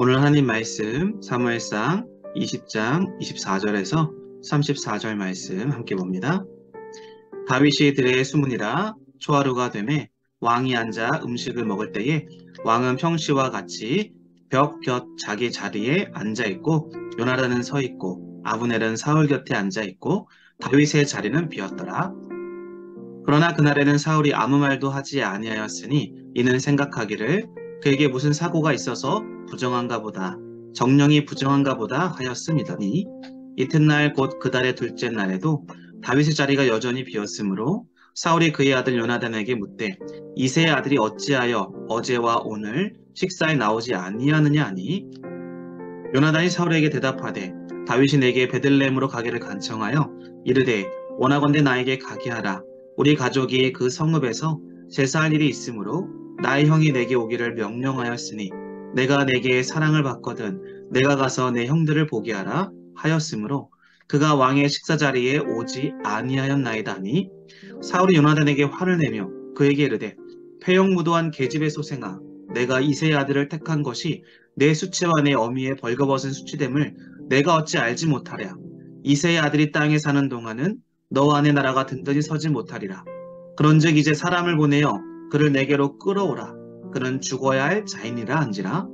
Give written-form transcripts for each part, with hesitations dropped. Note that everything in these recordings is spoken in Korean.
오늘 하나님 말씀 사무엘상 20장 24절에서 34절 말씀 함께 봅니다. 다윗이 들에 숨으니라. 초하루가 되매 왕이 앉아 음식을 먹을 때에 왕은 평시와 같이 벽 곁 자기 자리에 앉아 있고 요나단은 서 있고 아브넬은 사울 곁에 앉아 있고 다윗의 자리는 비었더라. 그러나 그날에는 사울이 아무 말도 하지 아니하였으니 이는 생각하기를 그에게 무슨 사고가 있어서 부정한가 보다, 정령이 부정한가 보다 하였음이더니 이튿날 곧 그 달의 둘째 날에도 다윗의 자리가 여전히 비었으므로 사울이 그의 아들 요나단에게 묻되 이새의 아들이 어찌하여 어제와 오늘 식사에 나오지 아니하느냐 하니 요나단이 사울에게 대답하되 다윗이 내게 베들레헴으로 가기를 간청하여 이르되 원하건대 나에게 가게 하라. 우리 가족이 그 성읍에서 제사할 일이 있으므로 나의 형이 내게 오기를 명령하였으니 내가 내게 사랑을 받거든 내가 가서 내 형들을 보게 하라 하였으므로 그가 왕의 식사 자리에 오지 아니하였나이다 하니 사울이 요나단에게 화를 내며 그에게 이르되 패역무도한 계집의 소생아, 내가 이새의 아들을 택한 것이 내 수치와 내 어미의 벌거벗은 수치됨을 내가 어찌 알지 못하랴. 이새의 아들이 땅에 사는 동안은 너와 내 나라가 든든히 서지 못하리라. 그런즉 이제 사람을 보내어 그를 내게로 끌어오라. 그는 죽어야 할 자인이라 한지라.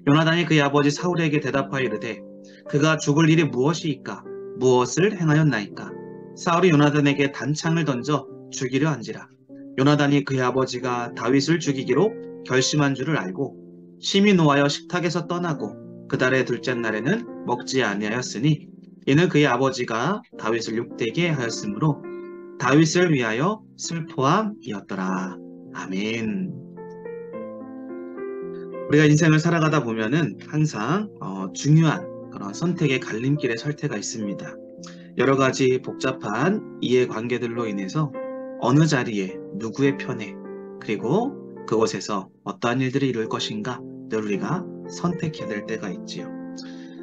요나단이 그의 아버지 사울에게 대답하여 이르되 그가 죽을 일이 무엇이이까? 무엇을 행하였나이까? 사울이 요나단에게 단창을 던져 죽이려 한지라. 요나단이 그의 아버지가 다윗을 죽이기로 결심한 줄을 알고 심히 노하여 식탁에서 떠나고 그 달의 둘째 날에는 먹지 아니하였으니 이는 그의 아버지가 다윗을 욕되게 하였으므로 다윗을 위하여 슬퍼함이었더라. 아멘. 우리가 인생을 살아가다 보면은 항상 중요한 그런 선택의 갈림길에 설 때가 있습니다. 여러 가지 복잡한 이해관계들로 인해서 어느 자리에 누구의 편에 그리고 그곳에서 어떠한 일들이 이룰 것인가 늘 우리가 선택해야 될 때가 있지요.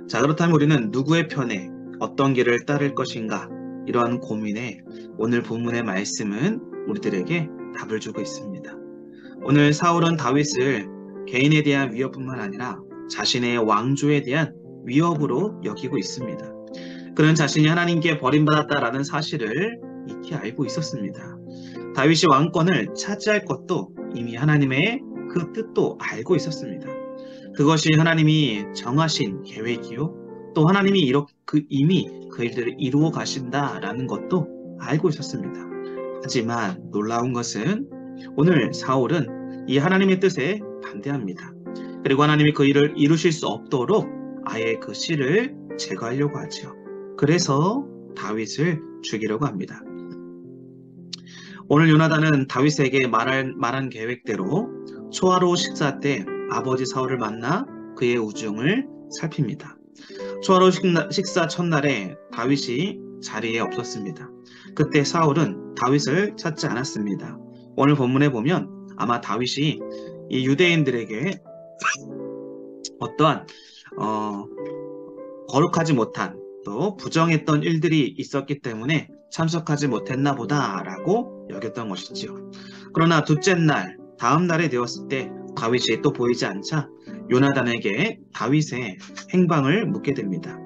자, 그렇다면 우리는 누구의 편에 어떤 길을 따를 것인가 이러한 고민에 오늘 본문의 말씀은 우리들에게 답을 주고 있습니다. 오늘 사울은 다윗을 개인에 대한 위협뿐만 아니라 자신의 왕조에 대한 위협으로 여기고 있습니다. 그는 자신이 하나님께 버림받았다라는 사실을 익히 알고 있었습니다. 다윗이 왕권을 차지할 것도 이미 하나님의 그 뜻도 알고 있었습니다. 그것이 하나님이 정하신 계획이요. 또 하나님이 이미 그 일들을 이루어 가신다라는 것도 알고 있었습니다. 하지만 놀라운 것은 오늘 사울은 이 하나님의 뜻에 반대합니다. 그리고 하나님이 그 일을 이루실 수 없도록 아예 그 씨를 제거하려고 하죠. 그래서 다윗을 죽이려고 합니다. 오늘 요나단은 다윗에게 말한 계획대로 초하루 식사 때 아버지 사울을 만나 그의 우중을 살핍니다. 초하루 식사 첫날에 다윗이 자리에 없었습니다. 그때 사울은 다윗을 찾지 않았습니다. 오늘 본문에 보면 아마 다윗이 이 유대인들에게 어떠한 거룩하지 못한 또 부정했던 일들이 있었기 때문에 참석하지 못했나 보다라고 여겼던 것이지요. 그러나 둘째 날, 다음 날에 되었을 때 다윗이 또 보이지 않자 요나단에게 다윗의 행방을 묻게 됩니다.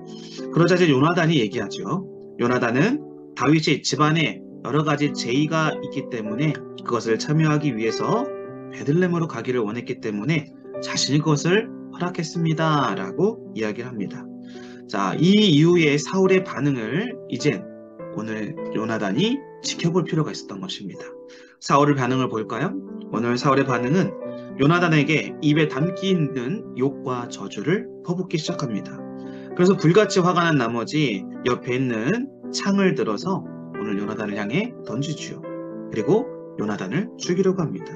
그러자 이제 요나단이 얘기하죠. 요나단은 다윗이 집안에 여러 가지 제의가 있기 때문에 그것을 참여하기 위해서 베들레헴으로 가기를 원했기 때문에 자신이 그것을 허락했습니다. 라고 이야기를 합니다. 자, 이 이후에 사울의 반응을 이젠 오늘 요나단이 지켜볼 필요가 있었던 것입니다. 사울의 반응을 볼까요? 오늘 사울의 반응은 요나단에게 입에 담기 힘든 욕과 저주를 퍼붓기 시작합니다. 그래서 불같이 화가 난 나머지 옆에 있는 창을 들어서 오늘 요나단을 향해 던지지요. 그리고 요나단을 죽이려고 합니다.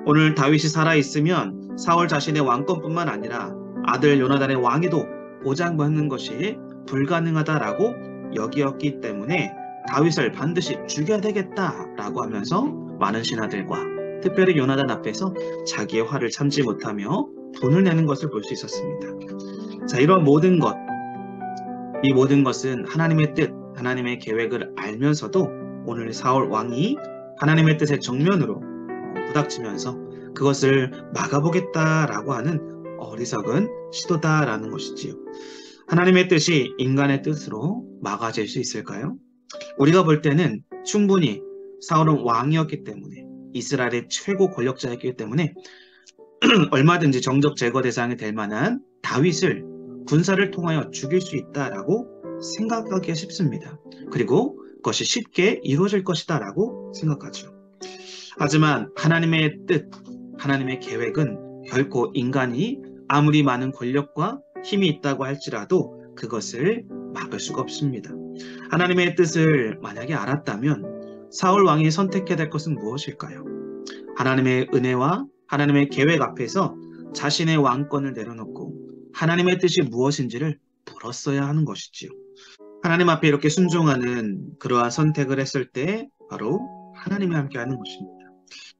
오늘 다윗이 살아있으면 사울 자신의 왕권뿐만 아니라 아들 요나단의 왕위도 보장받는 것이 불가능하다라고 여기었기 때문에 다윗을 반드시 죽여야 되겠다라고 하면서 많은 신하들과 특별히 요나단 앞에서 자기의 화를 참지 못하며 돈을 내는 것을 볼 수 있었습니다. 자, 이런 모든 것, 이 모든 것은 하나님의 뜻, 하나님의 계획을 알면서도 오늘 사울 왕이 하나님의 뜻의 정면으로 부닥치면서 그것을 막아보겠다라고 하는 어리석은 시도다라는 것이지요. 하나님의 뜻이 인간의 뜻으로 막아질 수 있을까요? 우리가 볼 때는 충분히 사울은 왕이었기 때문에 이스라엘의 최고 권력자였기 때문에 얼마든지 정적 제거 대상이 될 만한 다윗을 군사를 통하여 죽일 수 있다라고 생각하기가 쉽습니다. 그리고 그것이 쉽게 이루어질 것이다 라고 생각하죠. 하지만 하나님의 뜻, 하나님의 계획은 결코 인간이 아무리 많은 권력과 힘이 있다고 할지라도 그것을 막을 수가 없습니다. 하나님의 뜻을 만약에 알았다면 사울 왕이 선택해야 될 것은 무엇일까요? 하나님의 은혜와 하나님의 계획 앞에서 자신의 왕권을 내려놓고 하나님의 뜻이 무엇인지를 물었어야 하는 것이지요. 하나님 앞에 이렇게 순종하는 그러한 선택을 했을 때 바로 하나님이 함께하는 것입니다.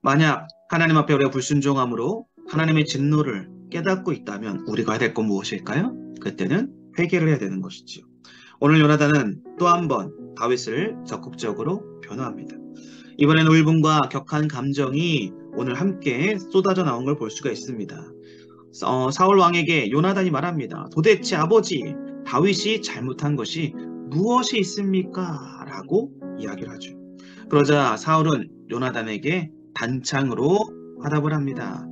만약 하나님 앞에 우리가 불순종함으로 하나님의 진노를 깨닫고 있다면 우리가 해야 될 건 무엇일까요? 그때는 회개를 해야 되는 것이지요. 오늘 요나단은 또 한 번 다윗을 적극적으로 변호합니다. 이번엔 울분과 격한 감정이 오늘 함께 쏟아져 나온 걸 볼 수가 있습니다. 사울 왕에게 요나단이 말합니다. 도대체 아버지 다윗이 잘못한 것이 무엇이 있습니까? 라고 이야기를 하죠. 그러자 사울은 요나단에게 단창으로 화답을 합니다.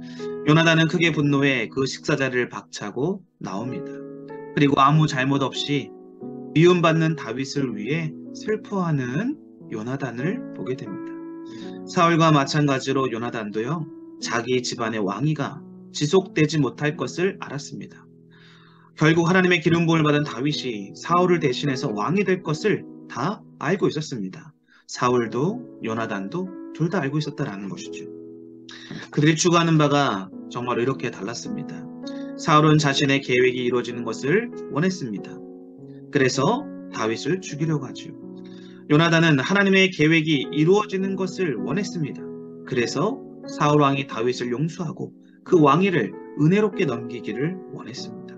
요나단은 크게 분노해 그 식사자리를 박차고 나옵니다. 그리고 아무 잘못 없이 미움받는 다윗을 위해 슬퍼하는 요나단을 보게 됩니다. 사울과 마찬가지로 요나단도요, 자기 집안의 왕위가 지속되지 못할 것을 알았습니다. 결국 하나님의 기름 부음을 받은 다윗이 사울을 대신해서 왕이 될 것을 다 알고 있었습니다. 사울도 요나단도 둘 다 알고 있었다라는 것이죠. 그들이 추구하는 바가 정말 이렇게 달랐습니다. 사울은 자신의 계획이 이루어지는 것을 원했습니다. 그래서 다윗을 죽이려고 하죠. 요나단은 하나님의 계획이 이루어지는 것을 원했습니다. 그래서 사울 왕이 다윗을 용서하고 그 왕위를 은혜롭게 넘기기를 원했습니다.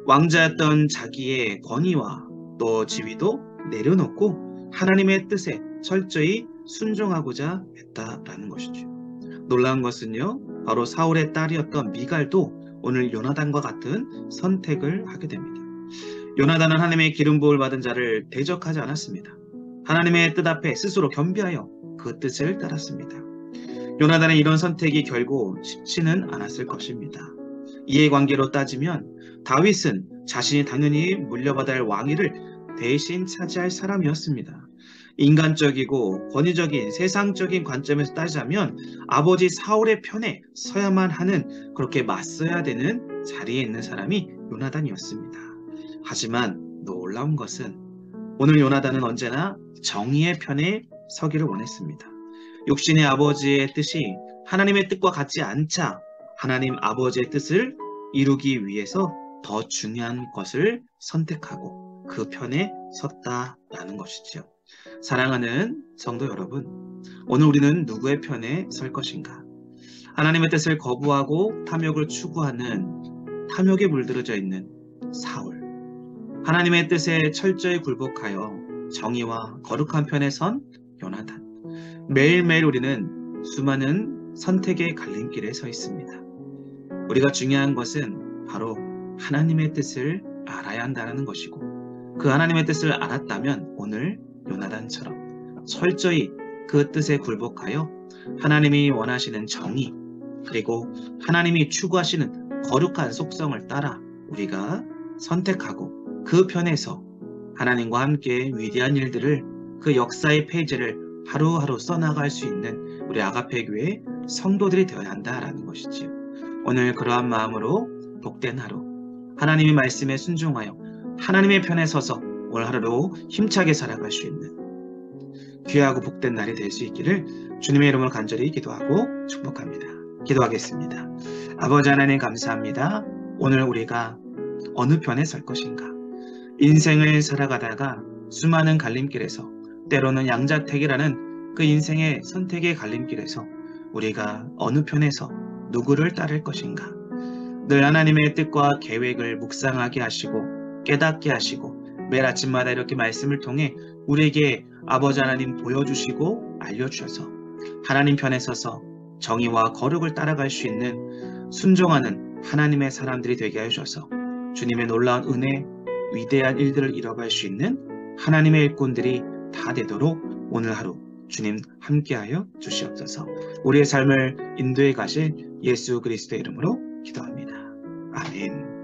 왕자였던 자기의 권위와 또 지위도 내려놓고 하나님의 뜻에 철저히 순종하고자 했다라는 것이죠. 놀라운 것은요, 바로 사울의 딸이었던 미갈도 오늘 요나단과 같은 선택을 하게 됩니다. 요나단은 하나님의 기름 부음을 받은 자를 대적하지 않았습니다. 하나님의 뜻 앞에 스스로 겸비하여 그 뜻을 따랐습니다. 요나단의 이런 선택이 결국 쉽지는 않았을 것입니다. 이해관계로 따지면 다윗은 자신이 당연히 물려받아야 할 왕위를 대신 차지할 사람이었습니다. 인간적이고 권위적인 세상적인 관점에서 따지자면 아버지 사울의 편에 서야만 하는, 그렇게 맞서야 되는 자리에 있는 사람이 요나단이었습니다. 하지만 놀라운 것은 오늘 요나단은 언제나 정의의 편에 서기를 원했습니다. 육신의 아버지의 뜻이 하나님의 뜻과 같지 않자 하나님 아버지의 뜻을 이루기 위해서 더 중요한 것을 선택하고 그 편에 섰다라는 것이죠. 사랑하는 성도 여러분, 오늘 우리는 누구의 편에 설 것인가? 하나님의 뜻을 거부하고 탐욕을 추구하는, 탐욕에 물들어져 있는 사울, 하나님의 뜻에 철저히 굴복하여 정의와 거룩한 편에 선 요나단. 매일매일 우리는 수많은 선택의 갈림길에 서 있습니다. 우리가 중요한 것은 바로 하나님의 뜻을 알아야 한다는 것이고, 그 하나님의 뜻을 알았다면 오늘 요나단처럼 철저히 그 뜻에 굴복하여 하나님이 원하시는 정의, 그리고 하나님이 추구하시는 거룩한 속성을 따라 우리가 선택하고 그 편에서 하나님과 함께 위대한 일들을, 그 역사의 페이지를 하루하루 써나갈 수 있는 우리 아가페 교회 성도들이 되어야 한다라는 것이지요. 오늘 그러한 마음으로 복된 하루, 하나님의 말씀에 순종하여 하나님의 편에 서서 오늘 하루도 힘차게 살아갈 수 있는 귀하고 복된 날이 될 수 있기를 주님의 이름으로 간절히 기도하고 축복합니다. 기도하겠습니다. 아버지 하나님 감사합니다. 오늘 우리가 어느 편에 설 것인가? 인생을 살아가다가 수많은 갈림길에서, 때로는 양자택이라는 그 인생의 선택의 갈림길에서 우리가 어느 편에서 누구를 따를 것인가? 늘 하나님의 뜻과 계획을 묵상하게 하시고 깨닫게 하시고 매일 아침마다 이렇게 말씀을 통해 우리에게 아버지 하나님 보여주시고 알려주셔서 하나님 편에 서서 정의와 거룩을 따라갈 수 있는 순종하는 하나님의 사람들이 되게 하셔서 주님의 놀라운 은혜, 위대한 일들을 이뤄갈 수 있는 하나님의 일꾼들이 다 되도록 오늘 하루 주님 함께하여 주시옵소서. 우리의 삶을 인도해 가실 예수 그리스도의 이름으로 기도합니다. 아멘.